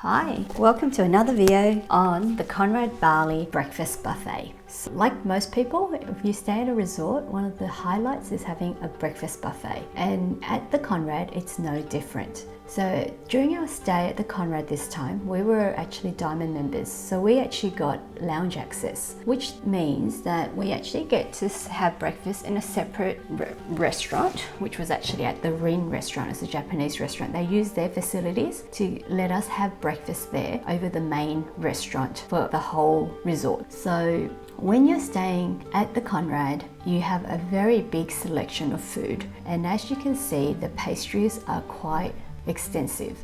Hi, welcome to another video on the Conrad Bali Breakfast Buffet. So, like most people, if you stay at a resort, one of the highlights is having a breakfast buffet. And at the Conrad, it's no different. So during our stay at the Conrad this time, we were actually Diamond members. So we actually got lounge access, which means that we actually get to have breakfast in a separate restaurant, which was actually at the Rin restaurant. It's a Japanese restaurant. They use their facilities to let us have breakfast there over the main restaurant for the whole resort. So when you're staying at the Conrad, you have a very big selection of food. And as you can see, the pastries are quite extensive.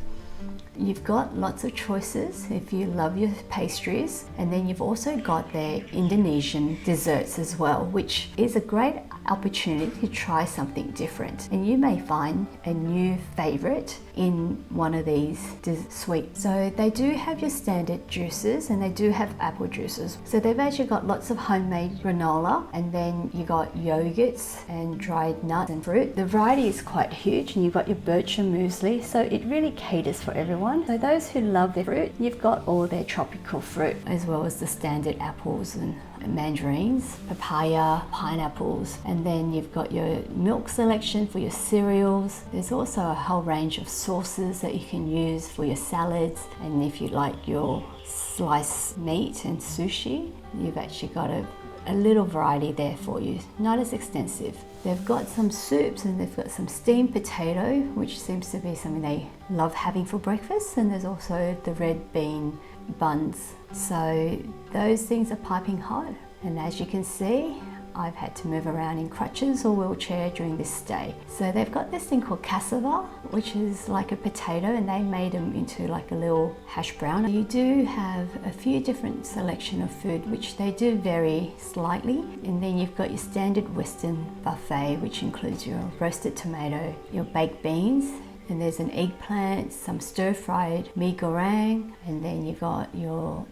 You've got lots of choices if you love your pastries, and then you've also got their Indonesian desserts as well, which is a great opportunity to try something different, and you may find a new favorite in one of these sweets. So they do have your standard juices, and they do have apple juices. So they've actually got lots of homemade granola, and then you got yogurts and dried nuts and fruit. The variety is quite huge, and you've got your bircher muesli, so it really caters for everyone. So those who love their fruit, you've got all their tropical fruit, as well as the standard apples and mandarins, papaya, pineapples, and then you've got your milk selection for your cereals. There's also a whole range of sauces that you can use for your salads, and if you like your sliced meat and sushi, you've actually got a little variety there for you, not as extensive. They've got some soups, and they've got some steamed potato, which seems to be something they love having for breakfast, and there's also the red bean buns. So those things are piping hot, and as you can see, I've had to move around in crutches or wheelchair during this stay. So they've got this thing called cassava, which is like a potato, and they made them into like a little hash brown. You do have a few different selection of food, which they do vary slightly. And then you've got your standard Western buffet, which includes your roasted tomato, your baked beans, and there's an eggplant, some stir-fried mee goreng, and then you've got your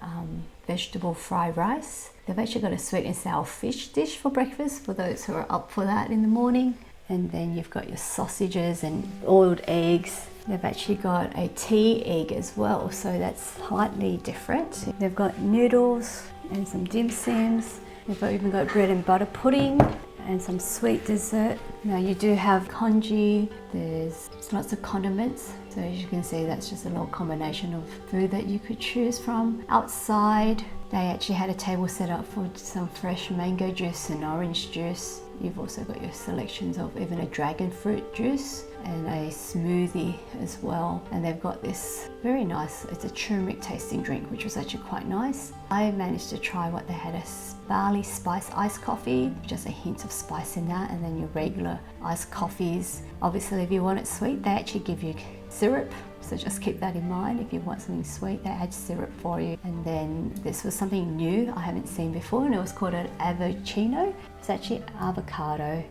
vegetable fried rice. They've actually got a sweet and sour fish dish for breakfast for those who are up for that in the morning. And then you've got your sausages and boiled eggs. They've actually got a tea egg as well, so that's slightly different. They've got noodles and some dim sums. They've even got bread and butter pudding and some sweet dessert. Now you do have congee, there's lots of condiments. So as you can see, that's just a little combination of food that you could choose from. Outside, they actually had a table set up for some fresh mango juice and orange juice. You've also got your selections of even a dragon fruit juice and a smoothie as well. And they've got this very nice, it's a turmeric tasting drink, which was actually quite nice. I managed to try what they had, a barley spice iced coffee, just a hint of spice in that, and then your regular iced coffees. Obviously, if you want it sweet, they actually give you syrup, so just keep that in mind. If you want something sweet, they add syrup for you. And then this was something new I haven't seen before, and it was called an avocino. It's actually avocado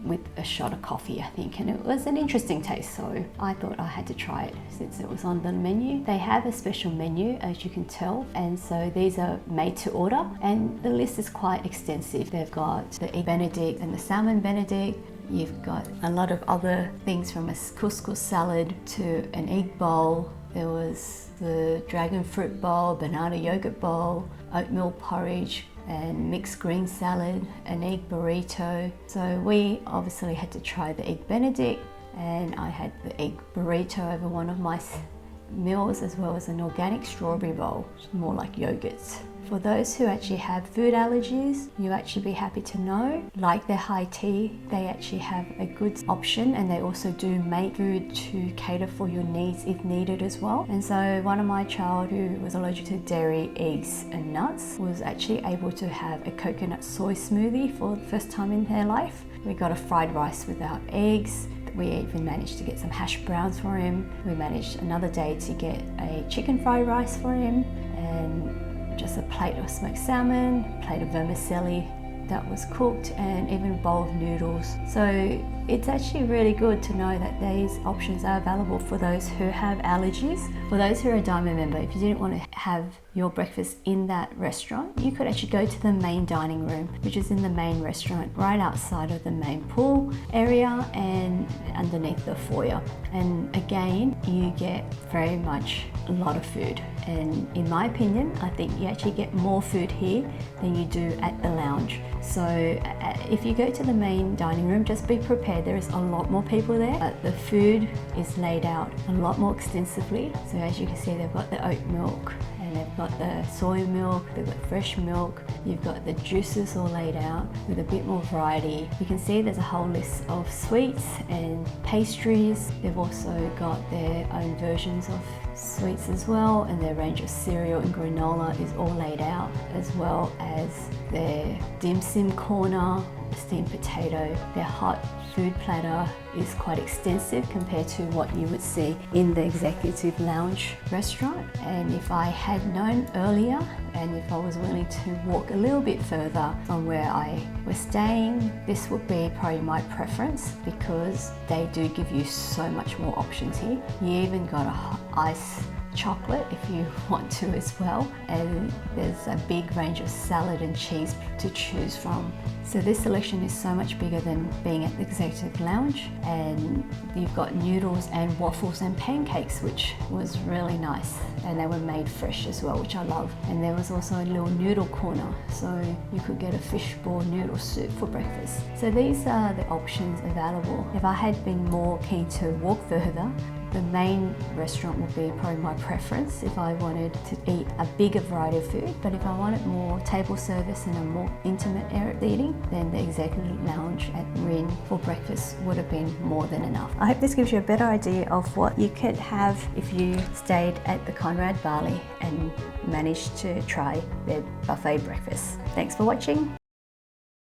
with a shot of coffee, I think, and it was an interesting taste, so I thought I had to try it since it was on the menu. They have a special menu, as you can tell, and so these are made to order, and the list is quite extensive. They've got the egg benedict and the salmon benedict. You've got a lot of other things, from a couscous salad to an egg bowl. There was the dragon fruit bowl, banana yogurt bowl, oatmeal porridge, and mixed green salad, an egg burrito. So we obviously had to try the egg benedict, and I had the egg burrito over one of my meals, as well as an organic strawberry bowl, more like yogurts. For those who actually have food allergies, you actually be happy to know, like their high tea, they actually have a good option, and they also do make food to cater for your needs if needed as well. And so one of my child who was allergic to dairy, eggs and nuts was actually able to have a coconut soy smoothie for the first time in their life. We got a fried rice without eggs. We even managed to get some hash browns for him. We managed another day to get a chicken fried rice for him, and just a plate of smoked salmon, a plate of vermicelli that was cooked, and even a bowl of noodles. So it's actually really good to know that these options are available for those who have allergies. For those who are a Diamond member, if you didn't want to have your breakfast in that restaurant, you could actually go to the main dining room, which is in the main restaurant right outside of the main pool area and underneath the foyer. And again, you get very much a lot of food. And in my opinion, I think you actually get more food here than you do at the lounge. So if you go to the main dining room, just be prepared. There is a lot more people there. The food is laid out a lot more extensively. So as you can see, they've got the oat milk, and they've got the soy milk, they've got fresh milk, you've got the juices all laid out with a bit more variety. You can see there's a whole list of sweets and pastries. They've also got their own versions of sweets as well, and their range of cereal and granola is all laid out, as well as their dim sum corner, steamed potato. Their hot food platter is quite extensive compared to what you would see in the executive lounge restaurant. And if I had known earlier, and if I was willing to walk a little bit further from where I was staying, this would be probably my preference, because they do give you so much more options here. You even got a ice chocolate if you want to as well, and there's a big range of salad and cheese to choose from. So this selection is so much bigger than being at the executive lounge, and you've got noodles and waffles and pancakes, which was really nice, and they were made fresh as well, which I love. And there was also a little noodle corner, so you could get a fishball noodle soup for breakfast. So these are the options available. If I had been more keen to walk further, the main restaurant would be probably my preference if I wanted to eat a bigger variety of food. But if I wanted more table service and a more intimate area eating, then the executive lounge at Rin for breakfast would have been more than enough. I hope this gives you a better idea of what you could have if you stayed at the Conrad Bali and managed to try their buffet breakfast. Thanks for watching.